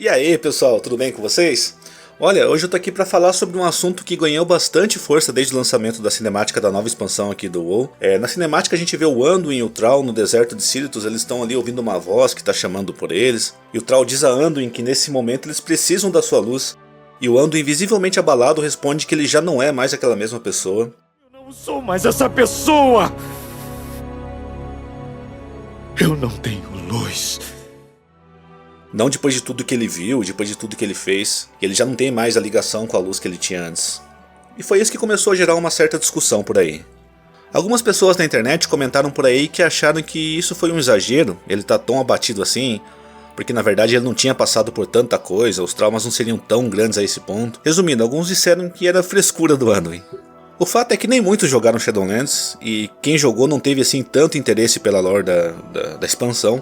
E aí pessoal, tudo bem com vocês? Olha, hoje eu tô aqui pra falar sobre um assunto que ganhou bastante força desde o lançamento da cinemática da nova expansão aqui do WoW. Na cinemática a gente vê o Anduin e o Thrall no deserto de Silitos, eles estão ali ouvindo uma voz que tá chamando por eles. E o Thrall diz a Anduin que nesse momento eles precisam da sua luz. E o Anduin, visivelmente abalado, responde que ele já não é mais aquela mesma pessoa. Eu não sou mais essa pessoa! Eu não tenho luz. Não depois de tudo que ele viu, depois de tudo que ele fez. Ele já não tem mais a ligação com a luz que ele tinha antes. E foi isso que começou a gerar uma certa discussão por aí. Algumas pessoas na internet comentaram por aí que acharam que isso foi um exagero, ele tá tão abatido assim, porque na verdade ele não tinha passado por tanta coisa, os traumas não seriam tão grandes a esse ponto. Resumindo, alguns disseram que era frescura do Anduin. O fato é que nem muitos jogaram Shadowlands, e quem jogou não teve assim tanto interesse pela lore da expansão.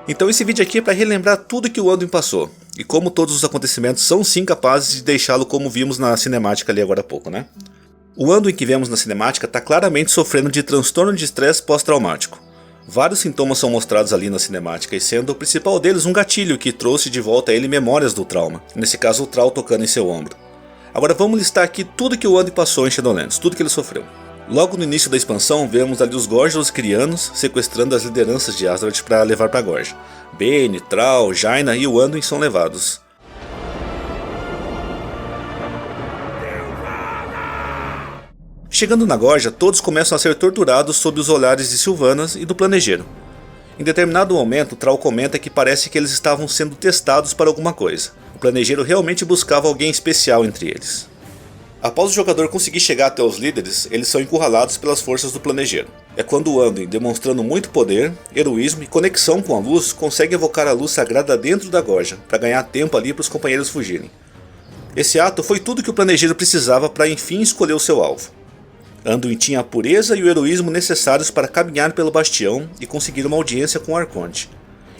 Então esse vídeo aqui é para relembrar tudo que o Anduin passou, e como todos os acontecimentos são sim capazes de deixá-lo como vimos na cinemática ali agora há pouco, né? O Anduin que vemos na cinemática está claramente sofrendo de transtorno de estresse pós-traumático. Vários sintomas são mostrados ali na cinemática, e sendo o principal deles um gatilho que trouxe de volta a ele memórias do trauma, nesse caso o Thrall tocando em seu ombro. Agora vamos listar aqui tudo que o Anduin passou em Shadowlands, tudo que ele sofreu. Logo no início da expansão, vemos ali os Gorgeous crianos sequestrando as lideranças de Azeroth para levar para Gorja. Bane, Thrall, Jaina e o Anduin são levados. Chegando na Gorja, todos começam a ser torturados sob os olhares de Sylvanas e do Planejeiro. Em determinado momento, Thrall comenta que parece que eles estavam sendo testados para alguma coisa. O Planejeiro realmente buscava alguém especial entre eles. Após o jogador conseguir chegar até os líderes, eles são encurralados pelas forças do Planejeiro. É quando o Anduin, demonstrando muito poder, heroísmo e conexão com a luz, consegue evocar a luz sagrada dentro da Gorja, para ganhar tempo ali para os companheiros fugirem. Esse ato foi tudo que o Planejeiro precisava para enfim escolher o seu alvo. Anduin tinha a pureza e o heroísmo necessários para caminhar pelo bastião e conseguir uma audiência com o Arconte.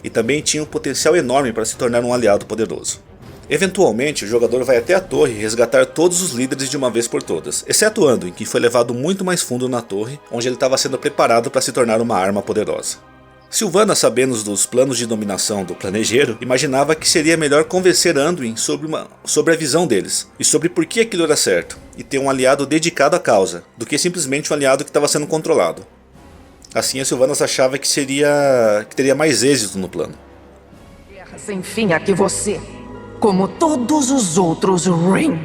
E também tinha um potencial enorme para se tornar um aliado poderoso. Eventualmente, o jogador vai até a torre resgatar todos os líderes de uma vez por todas, exceto Anduin, que foi levado muito mais fundo na torre, onde ele estava sendo preparado para se tornar uma arma poderosa. Sylvanas, sabendo dos planos de dominação do Planejeiro, imaginava que seria melhor convencer Anduin sobre a visão deles, e sobre por que aquilo era certo, e ter um aliado dedicado à causa, do que simplesmente um aliado que estava sendo controlado. Assim, a Sylvanas achava que teria mais êxito no plano. Guerra sem fim a que você, como todos os outros Ring,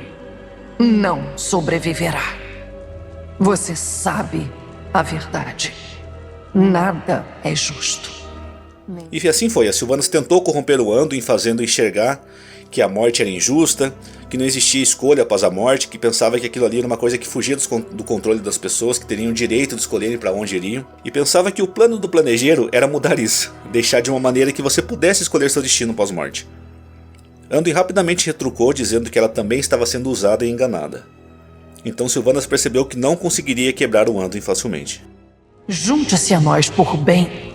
não sobreviverá. Você sabe a verdade. Nada é justo. E assim foi, a Sylvanas tentou corromper o Anduin, fazendo enxergar que a morte era injusta, que não existia escolha após a morte, que pensava que aquilo ali era uma coisa que fugia do controle das pessoas, que teriam o direito de escolherem para onde iriam, e pensava que o plano do Planejeiro era mudar isso, deixar de uma maneira que você pudesse escolher seu destino pós-morte. Anduin rapidamente retrucou, dizendo que ela também estava sendo usada e enganada. Então Sylvanas percebeu que não conseguiria quebrar o Anduin facilmente. Junte-se a nós por bem,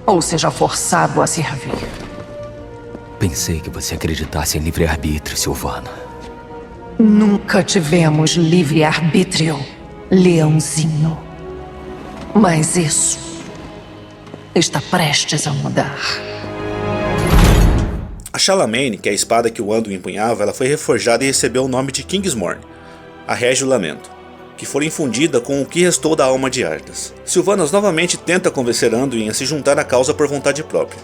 ou seja forçado a servir. Pensei que você acreditasse em livre-arbítrio, Sylvana. Nunca tivemos livre-arbítrio, leãozinho. Mas isso está prestes a mudar. A Shalamain, que é a espada que o Anduin empunhava, ela foi reforjada e recebeu o nome de Kingsmorn, a Régio Lamento, que foi infundida com o que restou da alma de Arthas. Sylvanas novamente tenta convencer Anduin a se juntar à causa por vontade própria.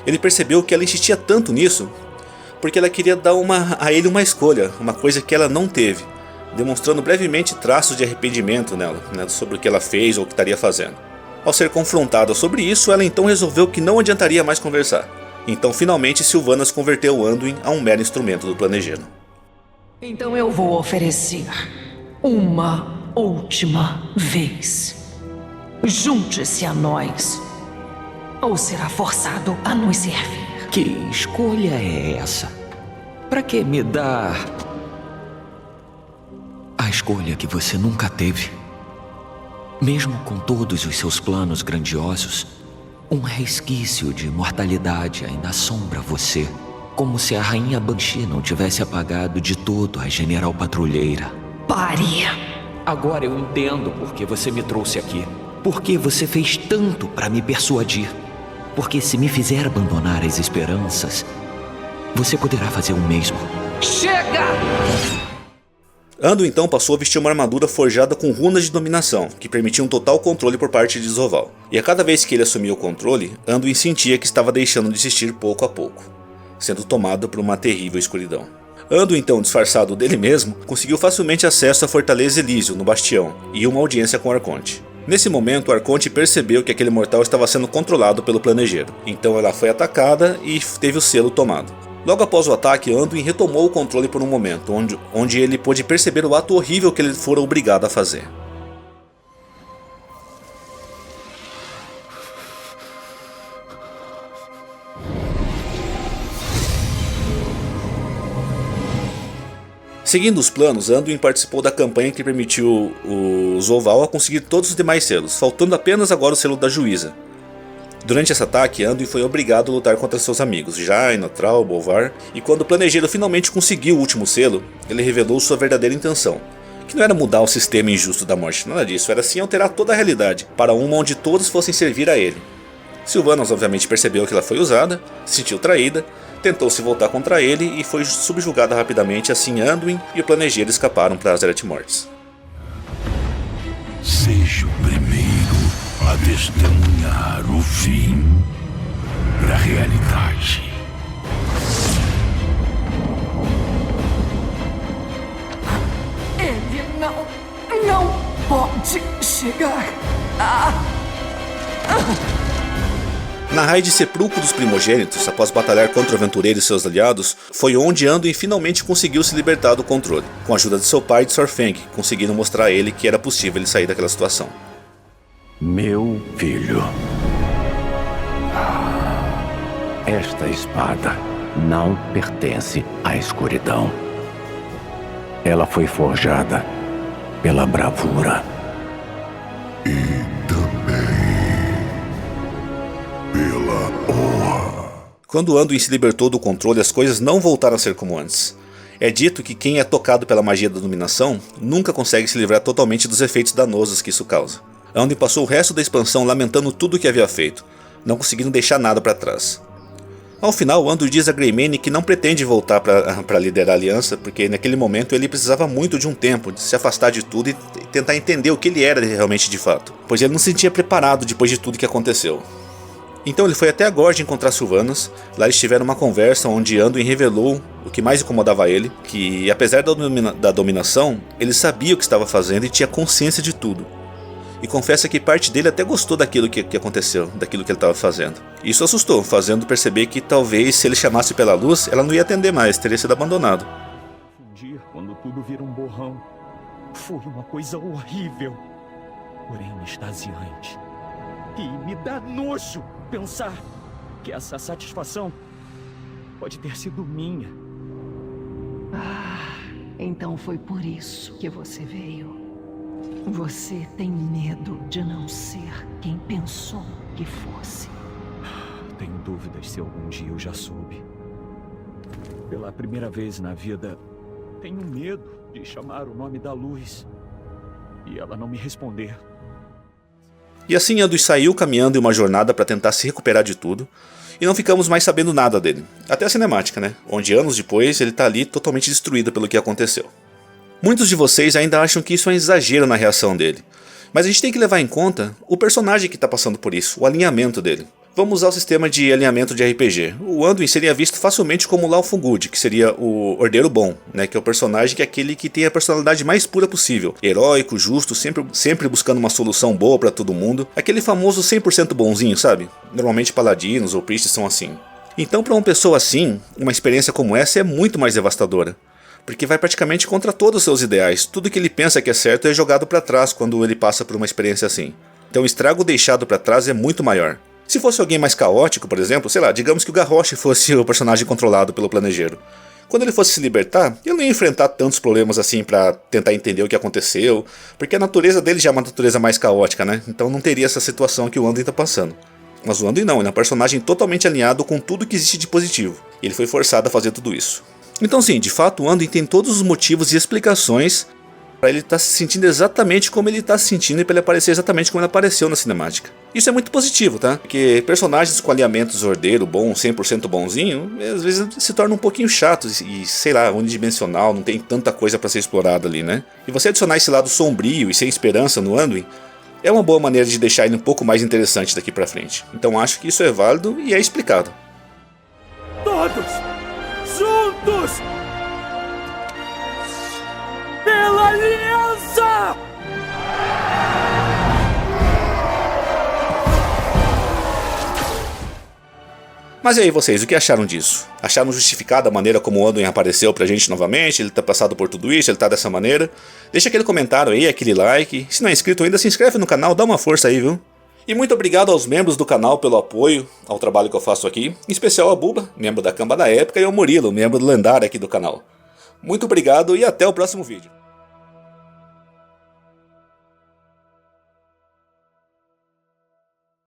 Ele percebeu que ela insistia tanto nisso porque ela queria dar a ele uma escolha, uma coisa que ela não teve, demonstrando brevemente traços de arrependimento nela, sobre o que ela fez ou o que estaria fazendo. Ao ser confrontada sobre isso, ela então resolveu que não adiantaria mais conversar. Então finalmente Sylvanas converteu o Anduin a um mero instrumento do Planejeiro. Então eu vou oferecer uma última vez. Junte-se a nós, ou será forçado a nos servir. Que escolha é essa? Pra que me dar a escolha que você nunca teve? Mesmo com todos os seus planos grandiosos, um resquício de imortalidade ainda assombra você, como se a rainha Banshee não tivesse apagado de todo a general patrulheira. Pare! Agora eu entendo por que você me trouxe aqui. Por que você fez tanto para me persuadir. Porque se me fizer abandonar as esperanças, você poderá fazer o mesmo. Chega! Anduin então passou a vestir uma armadura forjada com runas de dominação, que permitiam total controle por parte de Zovaal. E a cada vez que ele assumia o controle, Anduin sentia que estava deixando de existir pouco a pouco, sendo tomado por uma terrível escuridão. Anduin então, disfarçado dele mesmo, conseguiu facilmente acesso à Fortaleza Elísio, no Bastião, e uma audiência com o Arconte. Nesse momento, o Arconte percebeu que aquele mortal estava sendo controlado pelo Planejeiro, então ela foi atacada e teve o selo tomado. Logo após o ataque, Anduin retomou o controle por um momento, onde ele pôde perceber o ato horrível que ele fora obrigado a fazer. Seguindo os planos, Anduin participou da campanha que permitiu o Zovaal a conseguir todos os demais selos, faltando apenas agora o selo da Juíza. Durante esse ataque, Anduin foi obrigado a lutar contra seus amigos, Jaina, Thrall, Bolvar, e quando o Planejeiro finalmente conseguiu o último selo, ele revelou sua verdadeira intenção, que não era mudar o sistema injusto da morte, nada disso, era sim alterar toda a realidade, para uma onde todos fossem servir a ele. Sylvanas obviamente percebeu que ela foi usada, se sentiu traída, tentou se voltar contra ele e foi subjugada rapidamente, assim Anduin e o Planejeiro escaparam para Azereth Mortis. Seja o primeiro a testemunhar o fim da realidade. Ele não pode chegar. Na raid Sepulcro dos Primogênitos, após batalhar contra o aventureiro e seus aliados, foi onde Anduin finalmente conseguiu se libertar do controle, com a ajuda de seu pai e de Saurfang, conseguindo mostrar a ele que era possível ele sair daquela situação. Meu filho, esta espada não pertence à escuridão. Ela foi forjada pela bravura. E também pela honra. Quando Anduin se libertou do controle, as coisas não voltaram a ser como antes. É dito que quem é tocado pela magia da dominação nunca consegue se livrar totalmente dos efeitos danosos que isso causa. Anduin passou o resto da expansão lamentando tudo o que havia feito, não conseguindo deixar nada para trás. Ao final, Anduin diz a Greymane que não pretende voltar para liderar a aliança, porque naquele momento ele precisava muito de um tempo, de se afastar de tudo e tentar entender o que ele era realmente de fato, pois ele não se sentia preparado depois de tudo que aconteceu. Então ele foi até a Gorge encontrar Sylvanas. Lá eles tiveram uma conversa onde Anduin revelou o que mais incomodava ele, que apesar da dominação, ele sabia o que estava fazendo e tinha consciência de tudo. E confessa que parte dele até gostou daquilo que aconteceu, daquilo que ele estava fazendo. Isso assustou, fazendo perceber que talvez se ele chamasse pela luz, ela não ia atender mais, teria sido abandonado. Um dia, quando tudo vira um borrão, foi uma coisa horrível, porém extasiante. E me dá nojo pensar que essa satisfação pode ter sido minha. Então foi por isso que você veio. Você tem medo de não ser quem pensou que fosse. Tenho dúvidas se algum dia eu já soube. Pela primeira vez na vida, tenho medo de chamar o nome da luz e ela não me responder. E assim Anduin saiu caminhando em uma jornada para tentar se recuperar de tudo, e não ficamos mais sabendo nada dele. Até a cinemática, né? Onde anos depois ele tá ali totalmente destruído pelo que aconteceu. Muitos de vocês ainda acham que isso é um exagero na reação dele, mas a gente tem que levar em conta o personagem que está passando por isso, o alinhamento dele. Vamos usar o sistema de alinhamento de RPG. O Anduin seria visto facilmente como Laufengud, que seria o Ordeiro Bom, né, que é o personagem que é aquele que tem a personalidade mais pura possível. Heróico, justo, sempre buscando uma solução boa para todo mundo. Aquele famoso 100% bonzinho, sabe? Normalmente paladinos ou priests são assim. Então para uma pessoa assim, uma experiência como essa é muito mais devastadora. Porque vai praticamente contra todos os seus ideais. Tudo que ele pensa que é certo é jogado para trás quando ele passa por uma experiência assim. Então o estrago deixado para trás é muito maior. Se fosse alguém mais caótico, por exemplo, sei lá, digamos que o Garrosh fosse o personagem controlado pelo Planejeiro. Quando ele fosse se libertar, ele não ia enfrentar tantos problemas assim pra tentar entender o que aconteceu, porque a natureza dele já é uma natureza mais caótica, né? Então não teria essa situação que o Anduin tá passando. Mas o Anduin não, ele é um personagem totalmente alinhado com tudo que existe de positivo. E ele foi forçado a fazer tudo isso. Então sim, de fato o Anduin tem todos os motivos e explicações Pra ele estar se sentindo exatamente como ele está se sentindo e pra ele aparecer exatamente como ele apareceu na cinemática. Isso é muito positivo, tá? Porque personagens com alinhamento ordeiro, bom, 100% bonzinho, às vezes se tornam um pouquinho chatos e, sei lá, unidimensional, não tem tanta coisa pra ser explorada ali, né? E você adicionar esse lado sombrio e sem esperança no Anduin é uma boa maneira de deixar ele um pouco mais interessante daqui pra frente. Então acho que isso é válido e é explicado. Todos juntos pela aliança! Mas e aí vocês, o que acharam disso? Acharam justificada a maneira como o Anduin apareceu pra gente novamente? Ele tá passado por tudo isso, ele tá dessa maneira? Deixa aquele comentário aí, aquele like. Se não é inscrito ainda, se inscreve no canal, dá uma força aí, viu? E muito obrigado aos membros do canal pelo apoio ao trabalho que eu faço aqui. Em especial a Buba, membro da Camba da Época, e ao Murilo, membro do lendário aqui do canal. Muito obrigado e até o próximo vídeo.